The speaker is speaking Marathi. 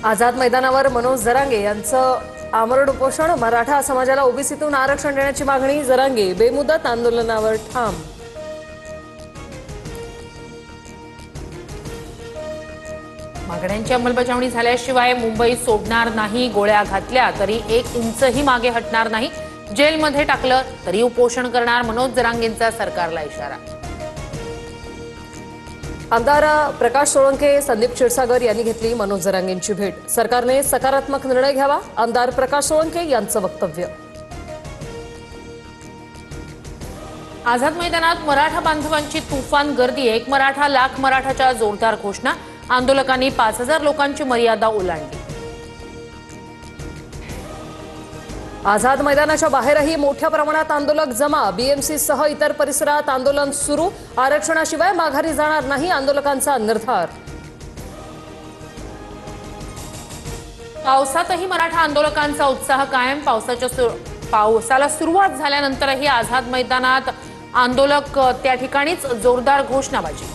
आझाद मैदानावर मनोज जरांगे यांचं आमरण उपोषण। मराठा समाजाला ओबीसीतून आरक्षण देण्याची मागणी। जरांगे बेमुदत आंदोलनावर ठाम। मागण्यांची अंमलबजावणी झाल्याशिवाय मुंबई सोडणार नाही। गोळ्या घातल्या तरी 1 इंचही मागे हटणार नाही। जेलमध्ये टाकलं तरी उपोषण करणार। मनोज जरांगेंचा सरकारला इशारा। आमदार प्रकाश सोळंके, संदीप क्षीरसागर यांनी घेतली मनोज जरांगेंची भेट। सरकारने सकारात्मक निर्णय घ्यावा, आमदार प्रकाश सोळंके यांचं वक्तव्य। आझाद मैदानात मराठा बांधवांची तुफान गर्दी। 1 मराठा लाख मराठाच्या जोरदार घोषणा। आंदोलकांनी 5000 लोकांची मर्यादा ओलांडली। आझाद मैदानाच्या बाहेरही मोठ्या प्रमाणात आंदोलक जमा। बीएमसी सह इतर परिसरात आंदोलन सुरू। आरक्षणाशिवाय माघारी जाणार नाही, आंदोलकांचा निर्धार। पावसातही मराठा आंदोलकांचा उत्साह कायम। पावसाला सुरुवात झाल्यानंतरही आझाद मैदानात आंदोलक त्या ठिकाणीच जोरदार घोषणाबाजी।